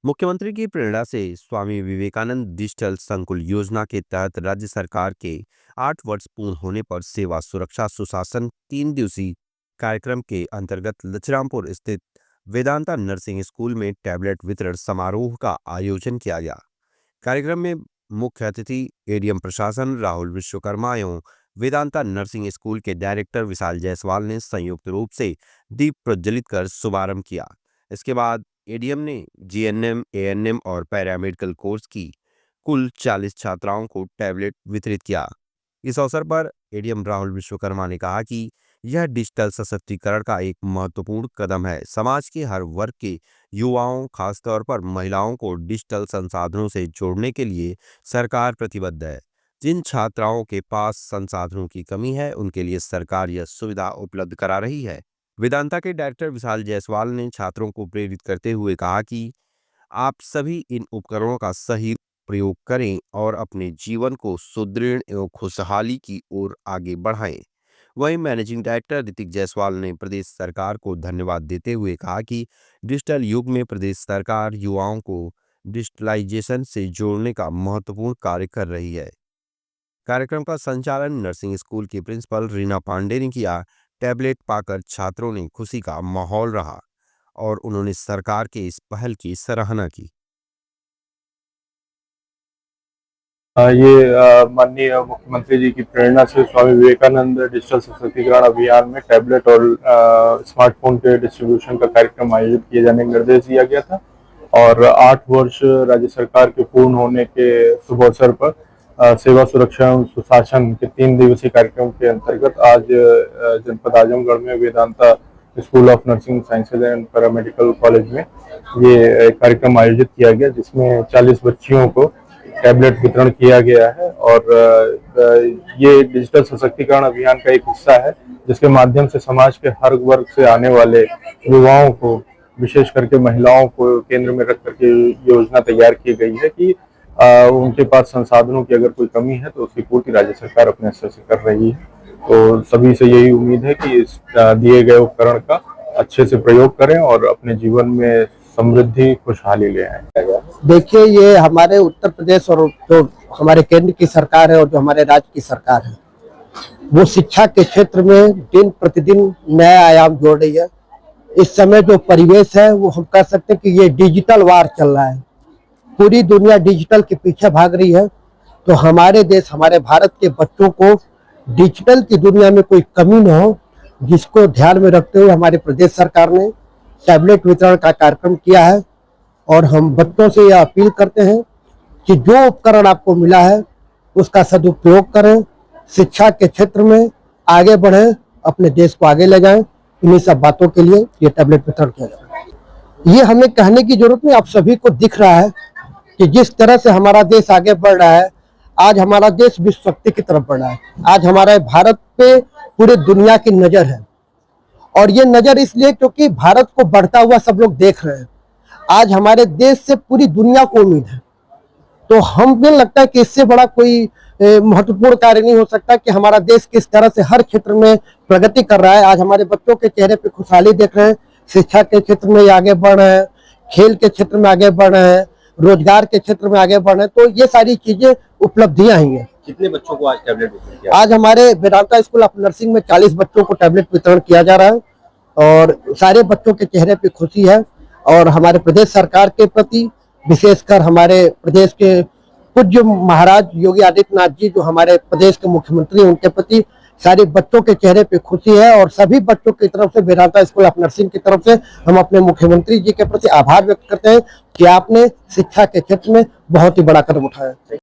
मुख्यमंत्री की प्रेरणा से स्वामी विवेकानंद डिजिटल संकुल योजना के तहत राज्य सरकार के 8 वर्ष पूर्ण होने पर सेवा सुरक्षा सुशासन 3 दिवसीय कार्यक्रम के अंतर्गत लचरामपुर स्थित वेदांता नर्सिंग स्कूल में टैबलेट वितरण समारोह का आयोजन किया गया। कार्यक्रम में मुख्य अतिथि एडीएम प्रशासन राहुल विश्वकर्मा एवं वेदांता नर्सिंग स्कूल के डायरेक्टर विशाल जायसवाल ने संयुक्त रूप से दीप प्रज्वलित कर शुभारंभ किया। इसके बाद एडीएम ने जीएनएम, एएनएम और पैरामेडिकल कोर्स की कुल 40 छात्राओं को टैबलेट वितरित किया। इस अवसर पर एडीएम राहुल विश्वकर्मा ने कहा कि यह डिजिटल सशक्तिकरण का एक महत्वपूर्ण कदम है। समाज के हर वर्ग के युवाओं, खासतौर पर महिलाओं को डिजिटल संसाधनों से जोड़ने के लिए सरकार प्रतिबद्ध है। जिन छात्राओं के पास संसाधनों की कमी है, उनके लिए सरकार यह सुविधा उपलब्ध करा रही है। वेदांता के डायरेक्टर विशाल जायसवाल ने छात्रों को प्रेरित करते हुए कहा कि आप सभी इन उपकरणों का सही प्रयोग करें और अपने जीवन को सुदृढ़ एवं खुशहाली की ओर आगे बढ़ाएं। वहीं मैनेजिंग डायरेक्टर ऋतिक जायसवाल ने प्रदेश सरकार को धन्यवाद देते हुए कहा कि डिजिटल युग में प्रदेश सरकार युवाओं को डिजिटलाइजेशन से जोड़ने का महत्वपूर्ण कार्य कर रही है। कार्यक्रम का संचालन नर्सिंग स्कूल की प्रिंसिपल रीना पांडे ने किया। टैबलेट पाकर छात्रों ने खुशी का माहौल रहा और उन्होंने सरकार के इस पहल की सराहना की। माननीय मुख्यमंत्री जी की प्रेरणा से स्वामी विवेकानंद डिजिटल सशक्तिकरण अभियान में टैबलेट और स्मार्टफोन के डिस्ट्रीब्यूशन का कार्यक्रम आयोजित किए जाने का निर्देश दिया गया था और 8 वर्ष राज्य सरकार के पूर्ण होने के शुभ अवसर पर सेवा सुरक्षा एवं सुशासन के 3 दिवसीय कार्यक्रम के अंतर्गत आज जनपद आजमगढ़ में Vedanta school of nursing sciences and paramedical college में ये कार्यक्रम आयोजित किया गया, जिसमें 40 बच्चियों को टैबलेट वितरण किया गया है और ये डिजिटल सशक्तिकरण अभियान का एक हिस्सा है, जिसके माध्यम से समाज के हर वर्ग से आने वाले युवाओं को, विशेष करके महिलाओं को केंद्र में रख करके योजना तैयार की गई है कि उनके पास संसाधनों की अगर कोई कमी है तो उसकी पूर्ति राज्य सरकार अपने स्तर से कर रही है। तो सभी से यही उम्मीद है कि इस दिए गए उपकरण का अच्छे से प्रयोग करें और अपने जीवन में समृद्धि, खुशहाली ले आए। देखिए, ये हमारे उत्तर प्रदेश और जो हमारे केंद्र की सरकार है और जो हमारे राज्य की सरकार है, वो शिक्षा के क्षेत्र में दिन प्रतिदिन नया आयाम जोड़ रही है। इस समय जो परिवेश है वो हम कह सकते हैं कि ये डिजिटल वार चल रहा है। पूरी दुनिया डिजिटल के पीछे भाग रही है, तो हमारे देश, हमारे भारत के बच्चों को डिजिटल की दुनिया में कोई कमी न हो, जिसको ध्यान में रखते हुए हमारे प्रदेश सरकार ने टैबलेट वितरण का कार्यक्रम किया है। और हम बच्चों से यह अपील करते हैं कि जो उपकरण आपको मिला है उसका सदुपयोग करें, शिक्षा के क्षेत्र में आगे बढ़ें, अपने देश को आगे ले जाएं। इन्हीं सब बातों के लिए ये टैबलेट वितरण किया जा रहा है। ये हमें कहने की जरूरत नहीं, आप सभी को दिख रहा है कि जिस तरह से हमारा देश आगे बढ़ रहा है। आज हमारा देश विश्व शक्ति की तरफ बढ़ रहा है। आज हमारे भारत पे पूरे दुनिया की नजर है, और ये नजर इसलिए क्योंकि भारत को बढ़ता हुआ सब लोग देख रहे हैं। आज हमारे देश से पूरी दुनिया को उम्मीद है। तो हमें लगता है कि इससे बड़ा कोई महत्वपूर्ण कार्य नहीं हो सकता कि हमारा देश किस तरह से हर क्षेत्र में प्रगति कर रहा है। आज हमारे बच्चों के चेहरे पे खुशहाली देख रहे हैं, शिक्षा के क्षेत्र में आगे बढ़ रहे हैं, खेल के क्षेत्र में आगे बढ़ रहे हैं, रोजगार के क्षेत्र में आगे बढ़ रहे हैं। तो ये सारी चीजें उपलब्धियां ही हैं। कितने बच्चों को आज टैबलेट वितरण किया? आज हमारे वेदांता स्कूल ऑफ नर्सिंग में 40 बच्चों को टैबलेट वितरण किया जा रहा है और सारे बच्चों के चेहरे पे खुशी है। और हमारे प्रदेश सरकार के प्रति, विशेषकर हमारे प्रदेश के पूज्य महाराज योगी आदित्यनाथ जी, जो हमारे प्रदेश के मुख्यमंत्री, उनके प्रति सारे बच्चों के चेहरे पे खुशी है। और सभी बच्चों की तरफ से, वेदांता स्कूल ऑफ नर्सिंग की तरफ से हम अपने मुख्यमंत्री जी के प्रति आभार व्यक्त करते हैं कि आपने शिक्षा के क्षेत्र में बहुत ही बड़ा कदम उठाया।